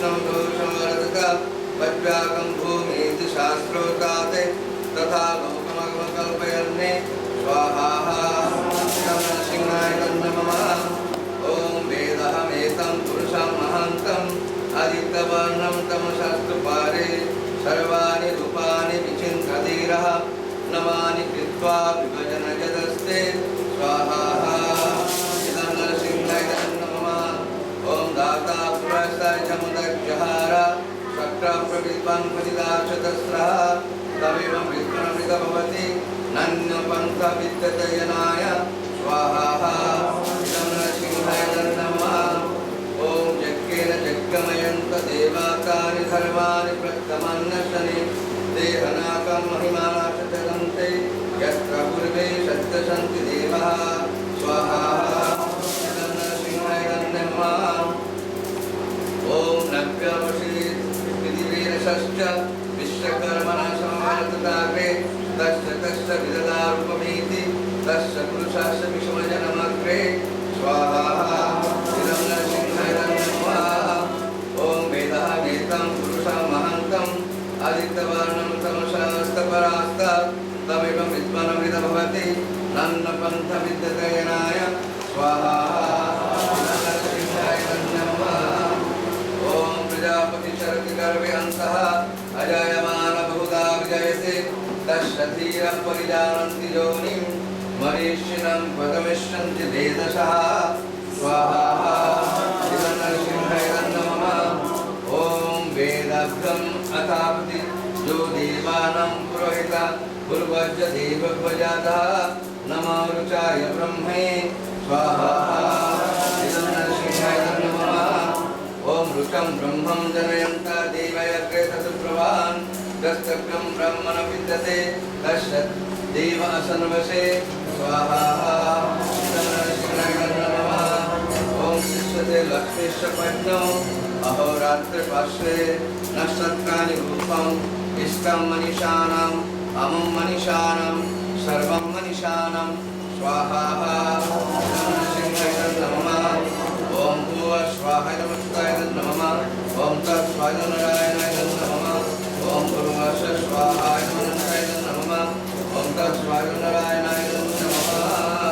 कृष्णं दोषं वर्तत वज्राकं भूमीति शास्त्रोक्तात् तथा लोकमकल्पयन्ने स्वाहा सिंहाय नमः ॐ वेदहमेतं पुरुषं महान्तम् आदित्यवर्णं तमशास्त्रपारे सर्वाणि रूपाणि विचिन्त्यधीरः नमानि कृत्वा विभजनजदस्ते स्वाहा इदं नरसिंहाय नमः ॐ दाता पुरस्ताय समुदज्जहार शक्रप्रविद्वां पतिदाक्षतस्रः तमेवं विद्मनमृत भवति नन्यपन्थविद्यतयनाय स्वाहा इदं नरसिंहाय नमः ॐ यज्ञेन यज्ञमयन्त देवातानि धर्माणि प्रत्यमन्नशनि देहनाकं महिमानाशतन्ते यत्र पूर्वे सत्यसन्ति देवः स्वाहा इदं नरसिंहाय नमः ॐ नव्यवशी विधिवीरशश्च विश्वकर्मणा समवर्तताग्रे तस्य विददारूपमेति तस्य पुरुषस्य विषमजनमग्रे स्वाहा इदं नरसिंहाय नमः ॐ वेदहमेतं पुरुषं महान्तम् आदित्यवर्णं तमशास्तपरास्तात् तमेवं विद्मनमृत भवति नन्नपन्थविद्यतयनाय स्वाहा इदं नरसिंहाय नमः ॐ प्रजापतिश्चरति गर्भे अन्तः अजायमान बहुधा विजयते तस्य धीरः परिजानन्ति योनिं मरीषिणं पदमिष्यन्ति वेदशः स्वाहा इदं नरसिंहाय नमः ॐ वेदाभ्यम् अथापति जो देवानां पुरोहिता पूर्वज देवभजातः नमो रुचाय ब्रह्मे स्वाहा इदं नरसिंहाय नमः ॐ रुचं ब्रह्मं जनयन्ता देवयग्रे तत्प्रभान् दस्तभ्यं ब्रह्मण विद्यते तस्य देव असन्वसे स्वाहा इदं नरसिंहाय नमः ॐ शिष्यते लक्ष्मीश्च पद्मो अहोरात्रपार्श्वे नक्षत्राणि रूपम् इष्टं मनीषाणाम् अमुं मनीषाणां सर्वं मनीषाणां स्वाहा इदं नरसिंहाय नमः ॐ भूः स्वाहाय नमः ॐ तत्स्वाय नारायणाय नमः ॐ भूर्भुवः स्वाहाय नमः ॐ तत्स्वाय नारायणाय नमः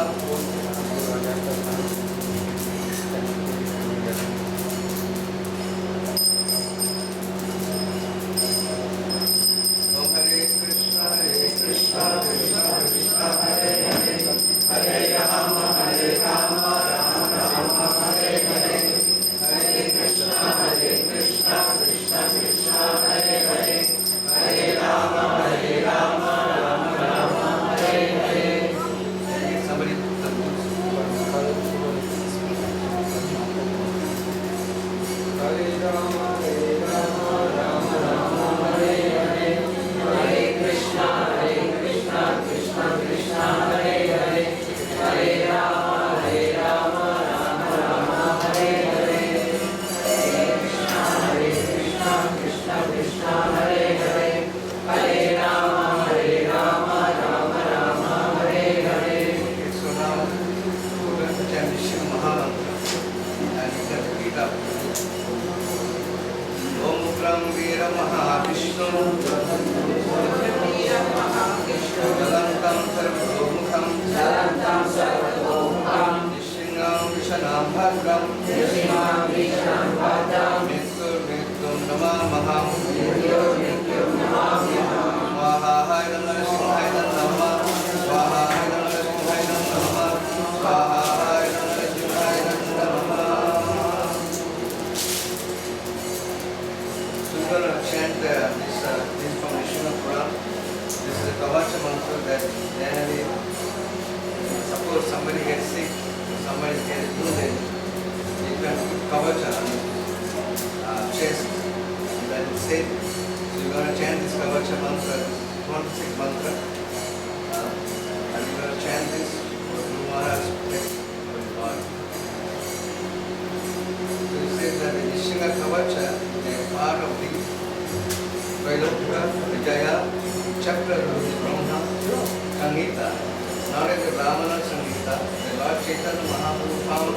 Chaitanya Mahaprabhu found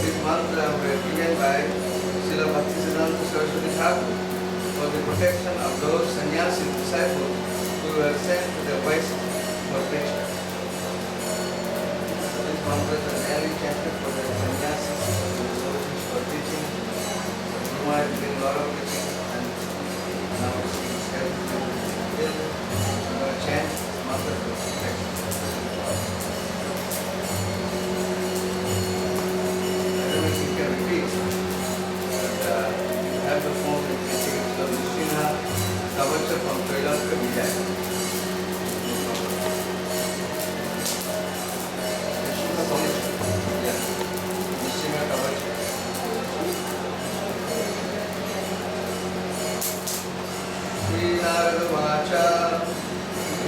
this mantra given by Srila Srila Bhaktisiddhanta Saraswati Thakur for the protection of those sannyasi disciples who were sent to the West for preaching. So this Congress was early chapter for the sannyasis for teaching. Guru Maharaj is doing a lot of preaching and now he is helping them to chant mantra for protection. You can repeat, but you have the form that you take it to Nishina Kavacha from Srilanka Vijay. Nishina Kavacha. Yeah. Nishina Kavacha. Sri Narada Vacha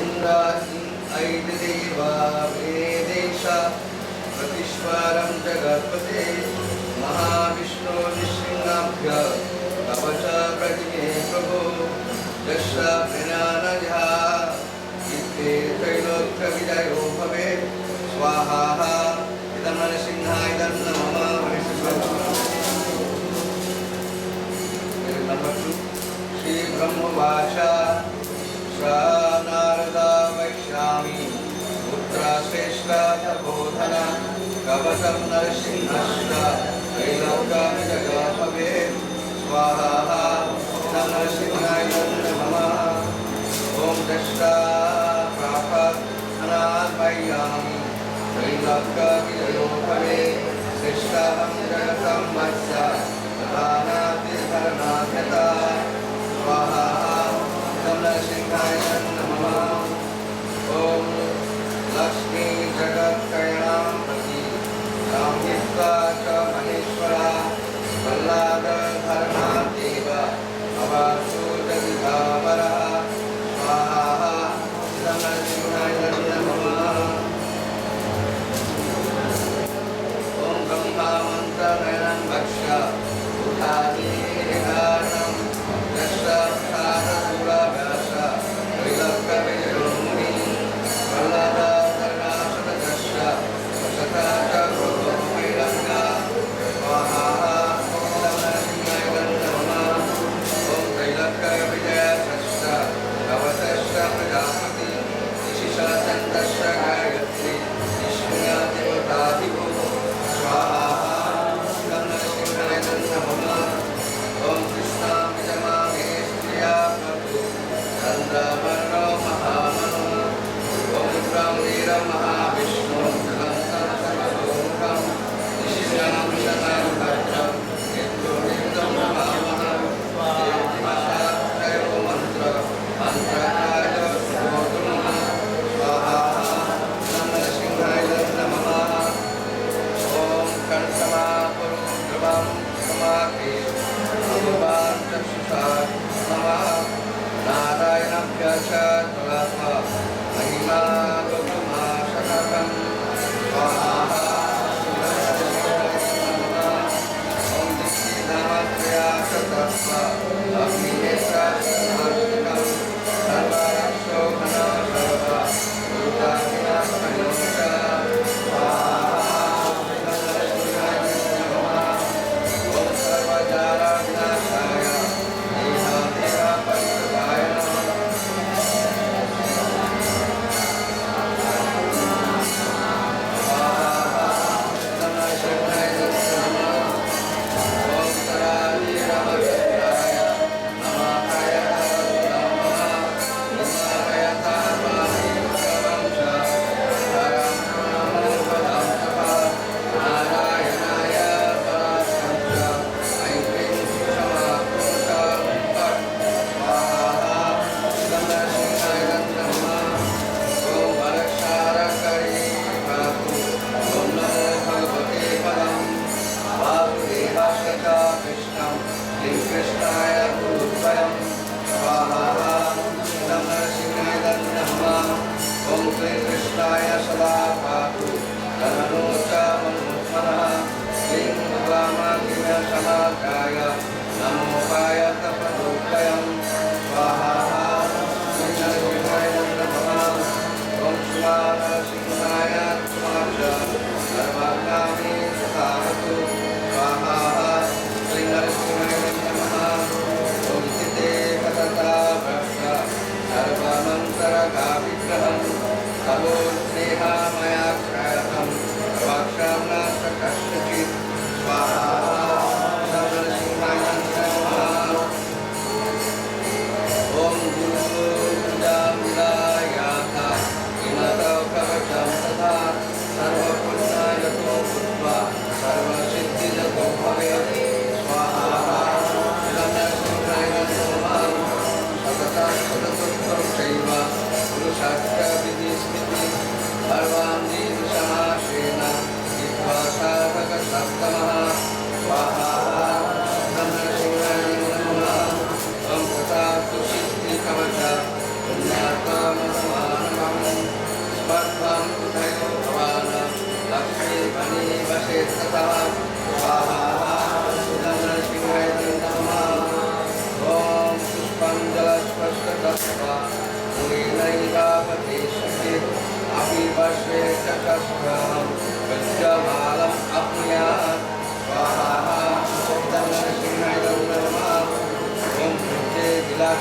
Indra Aidideva Vedesha Pratishwaram Jagatpate Mahavishnu Nishinabhya Kavacha Pratime Prabhu Jasya Prananaja Itte Trailokya Vijayo Bhave Swaha Idam Narasimha Idam Namama Number 2 Shri Brahma Vacha Shra Narada Vaishyami Putra Sreshta Tabodhana Kavatam Narasimhasya Trailokya Vijayabhave Swaha Idam Narasimhaya Namah Om Dashra Prapat Anadvayami Trailokya Vijayabhave Sreshtam Jagatam Vatsya Tadhanati Dharanadhyata Swaha Idam Narasimhaya Namah Om Lakshmi Jagat Kayanam Pati Samhita Cha Maheshwara Vallada Dharma Deva Avasu Jagidhavara Swaha Idam Narasimhaya Namah Om Brahma Mantra Nayanam Bhaksha Uthadi Niharanam Yasha Thara Dura Vyasa Trailokya Vijayomuni Vallada Dharma Sadasya Vasata Chakro Mairanga Swaha Idam Narasimhaya Namah Om Trailokya Vijaya Sasya Kavatasya Prajapati Nishisha Chandasya Gayatri Nishya Devotadivo Swaha Idam Narasimhaya Namah Om Krishna Vijamame Striya Prabhu Chandra Varno Mahamanu Om Ram Veera Mahavishnu Jagantam Sarvabhumkam Nishinam Shanam Bhadram Nityo Nindam Mahamaham Devdimasha Jayo Mantra Mantra Kaja Sudhodunma Swaha Idam Narasimhaya Namah Om Kansama Puru Dhruvam Samake Bhagavan Chakshusha Namah Narayana Cha Tulatma Mahima Gotama Shakakam Swaha Om Dikhi Namatriya Satatva Abhinesa Samashikam Sarva Raksho Mana Sarva Urtakina Panyosha Swaha Idam Narasimhaya Namah Om Sarva Jara Vinashaya Deha Deha Paritavaya Swaha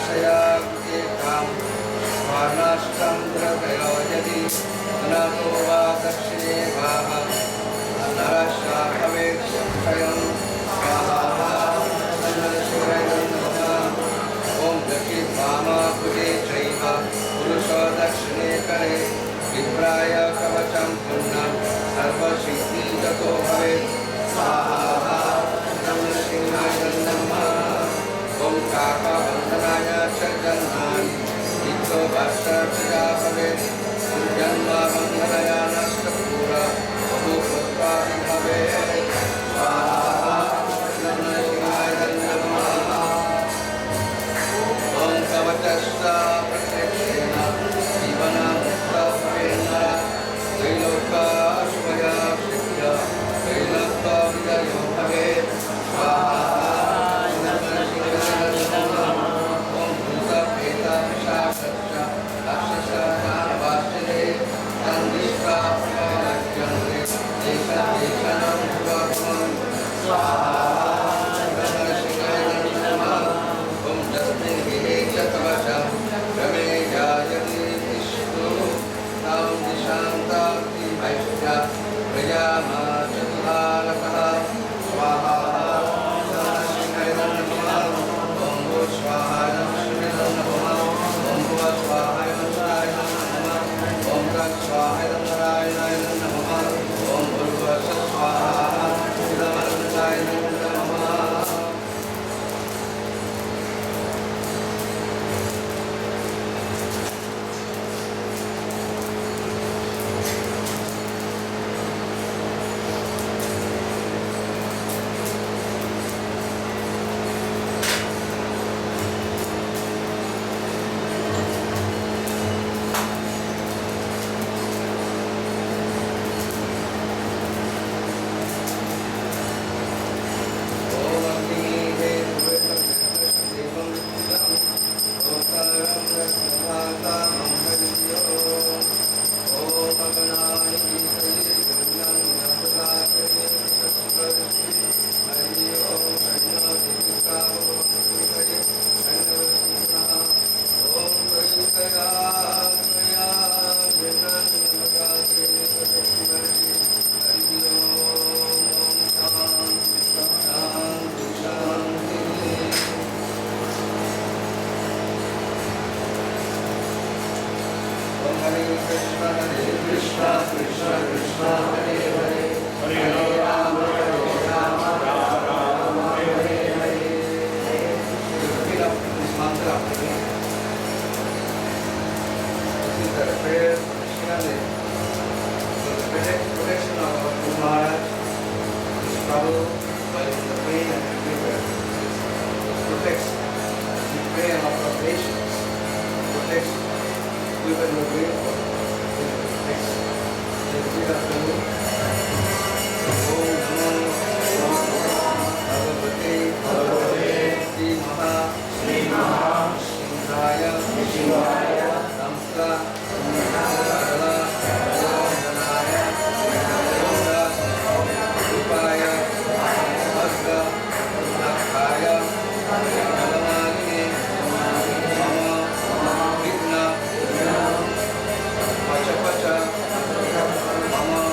दर्शयाग्निकां स्वानाष्टं द्रवयो यदि अनातो वा दक्षिणे भाः नरशाखवेक्षयं स्वाहा नरशिवाय नमः। ॐ दक्षि वामाभुजे चैव पुरुषो दक्षिणे करे विप्राय कवचं पुण्यं सर्वसिद्धिदतो भवेत् स्वाहा नमः नमः। ॐ काकवन्दनाय च जन्मानि नित्यो भस्त्रचया भवेत् जन्मवन्दनया नष्टपूरा बहुपुत्रादि भवेत् स्वाहा नमः। ॐ कवचश्च प्रत्यक्षेण जीवनमुक्तभवेन् त्रैलोक्यशुभया सिद्ध्य त्रैलोक्यविजयो भवेत् स्वाहा। Mama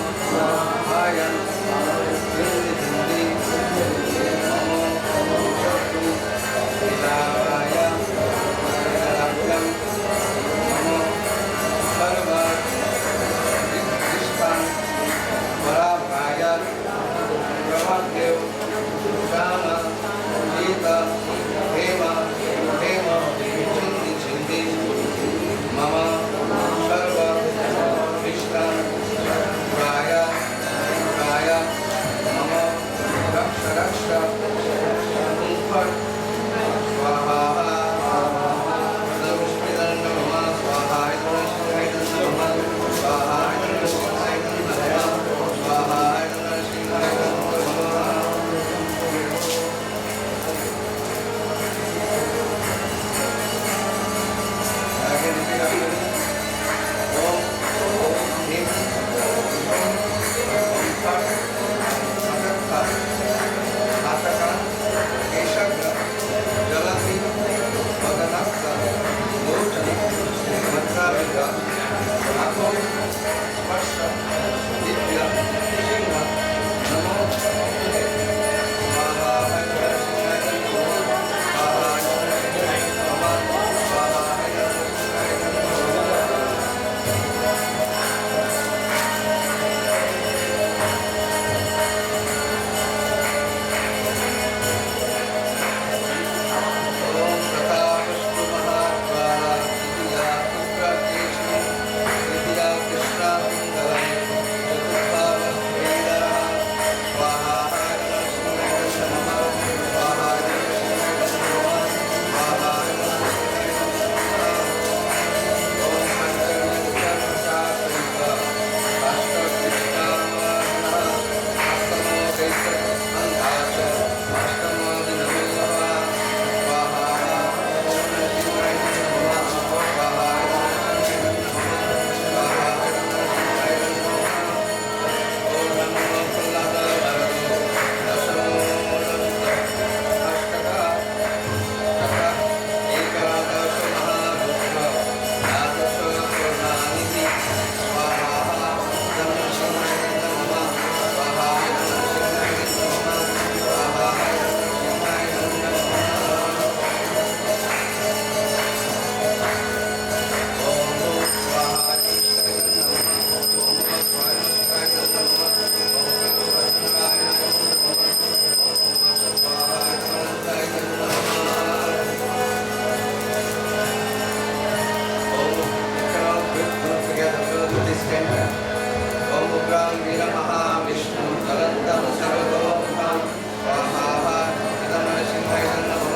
वीरमहाविष्णुं ज्वलन्तं सर्वतोमुखं स्वाहा इदमनसिंहाय नमः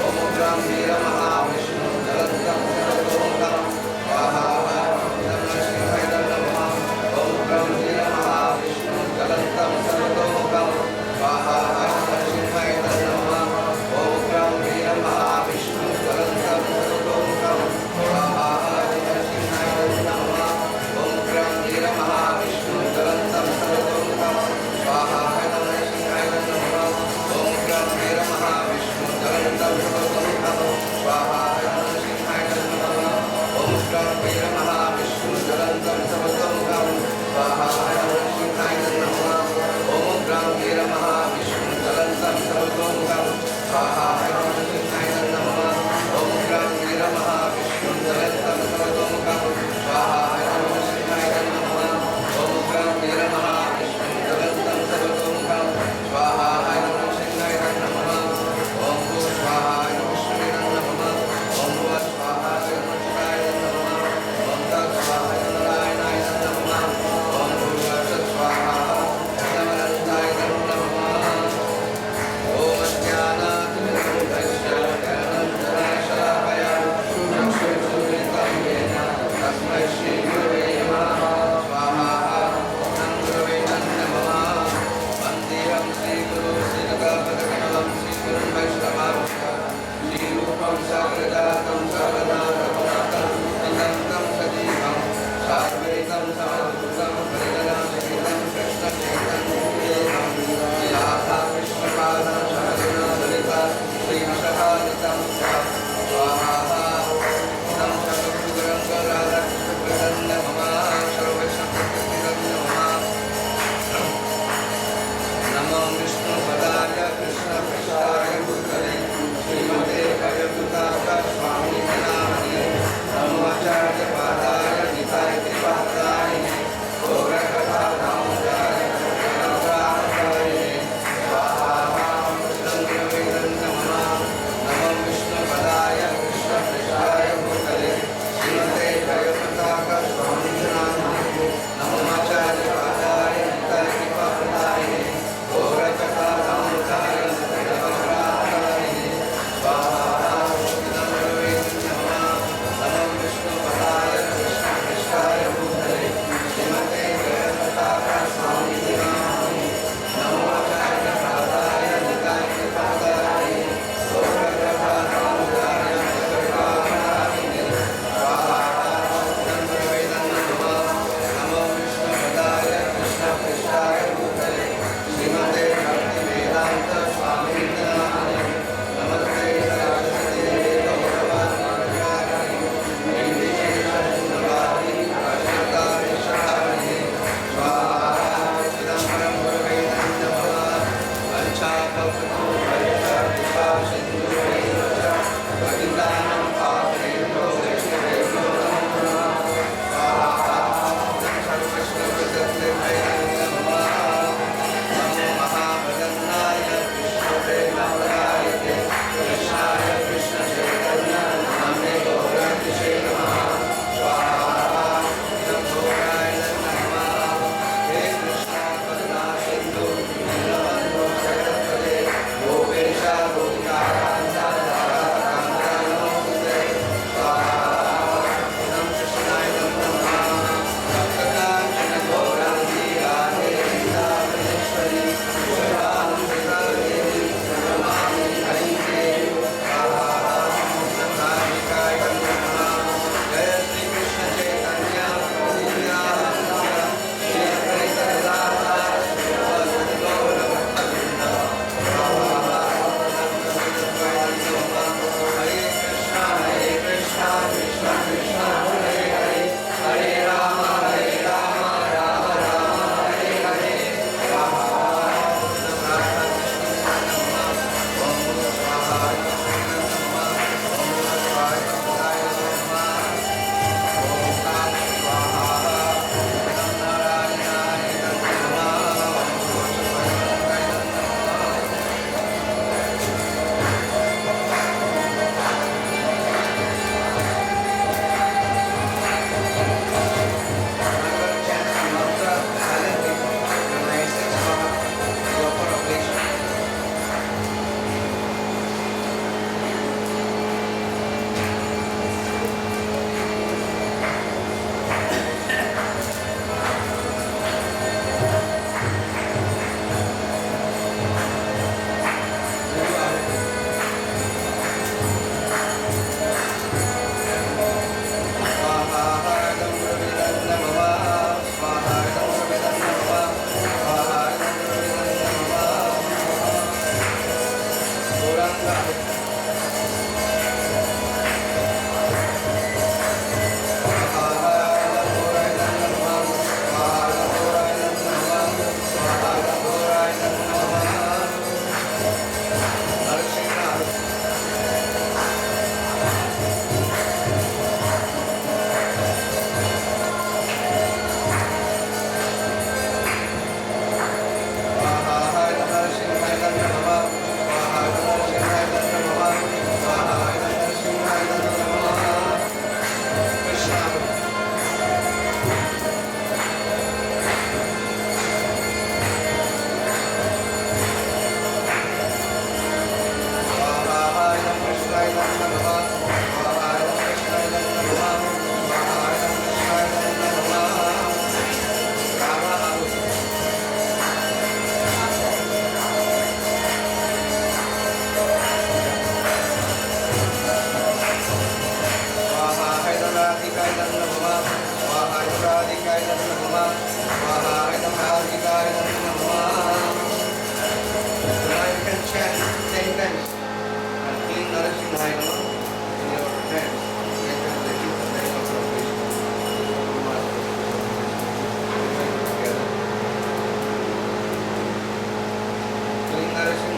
ॐ उग्रं वीरमहाविष्णुं ज्वलन्तं सर्वतोमुखं स्वाहा इदमनसिंहाय नमः ॐ उग्रं वीरमहाविष्णुं ज्वलन्तं सर्वतोमुखं स्वाहा इदमनसिंहाय नमः ॐ उग्रं वीरमहाविष्णुं ज्वलन्तं सर्वतोमुखं स्वाहा इदमनसिंहाय नमः ॐ उग्रं वीरमहाविष्णुं ज्वलन्तं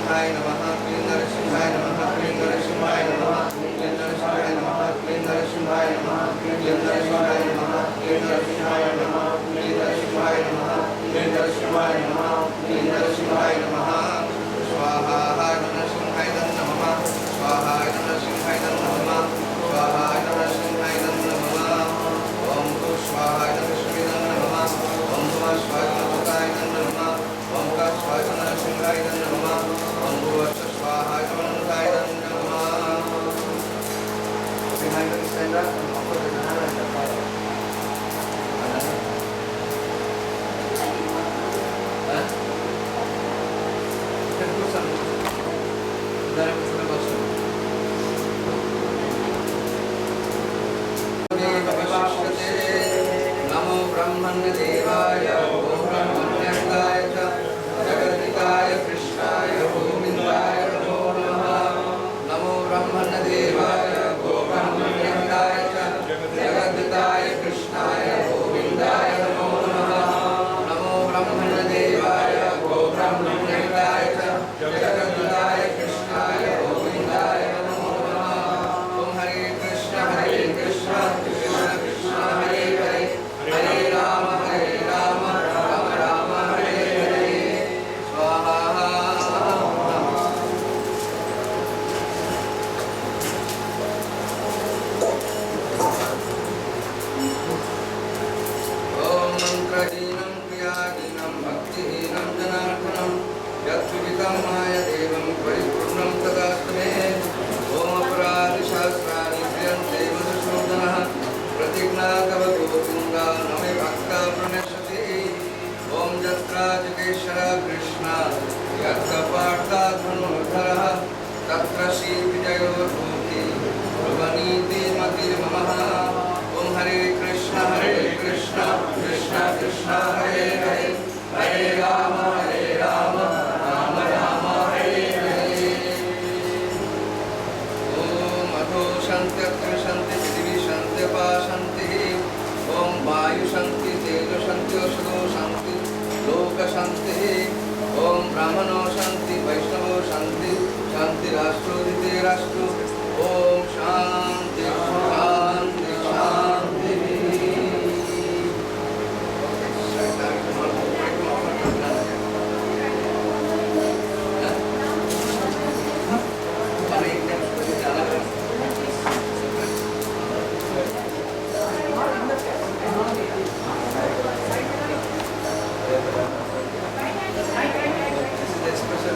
Narasimhaya Namaha, Clean Narasimhaya Namaha, Clean Narasimhaya Namaha, Clean Narasimhaya Namaha, Clean Narasimhaya Namaha, Clean Narasimhaya Namaha, Clean Narasimhaya Namaha, Clean Narasimhaya Namaha, Clean Narasimhaya Namaha, Clean Narasimhaya Namaha, Swaha Narasimhaya Namaha, Swaha Narasimhaya Namaha, Swaha Narasimhaya Namaha, Om Tu Swaha Narasimhaya Namaha, Om Tu Swaha Namaha, Om Ka Swaha Narasimhaya Namaha, Om Tu Swaha Narasimhaya Namaha. Behind the stand up and offer the Nara and the fire. Namo Brahmanya Devaya, Om Brahmanyakaya cha, Jagatikaya Krishnaya, Govindaya Namo Namaha. Namo Brahmanya Devaya, Om Brahmanyakaya cha, Jagatikaya Krishnaya, Govindaya Namo Namaha. Namo Brahmanya Devaya, Om Brahmanyakaya cha, Jagatikaya Krishnaya, Govindaya Namo Namaha. Om Hare Krishna, Krishna Krishna, Hare Hare, Hare Rama, Rama Rama, Hare Hare. Swaha. Om Mantrahinam Kriyahinam Bhaktihinam Janarthanam Yatsuvitam Maya Devam Paripurnam Tadastame. Om Aparadi Shasrani Priyante Madhusudanaha Pratigna Kavatu Tunga Name Bhakta Pranashati. Om Jatra Jageshara Krishna Yatta Partha Dhanudhara Tatra Shri Vijayo Bhuti Ruvaniti Matir Mamaha. Om Hare Krishna, Krishna Krishna, Hare Hare, Hare Rama, Rama Rama, Hare Hare. Om Adho Shanti Akshara Shanti Prithvi Shanti Pashanti. Om Vayu Shanti Tejo Shanti Oshado Shanti Loka Shanti. Om Brahmano Shanti Vaishnavo Shanti Shanti Rashtra Dite Rashtra. Om Shanti Shanti Shanti. Special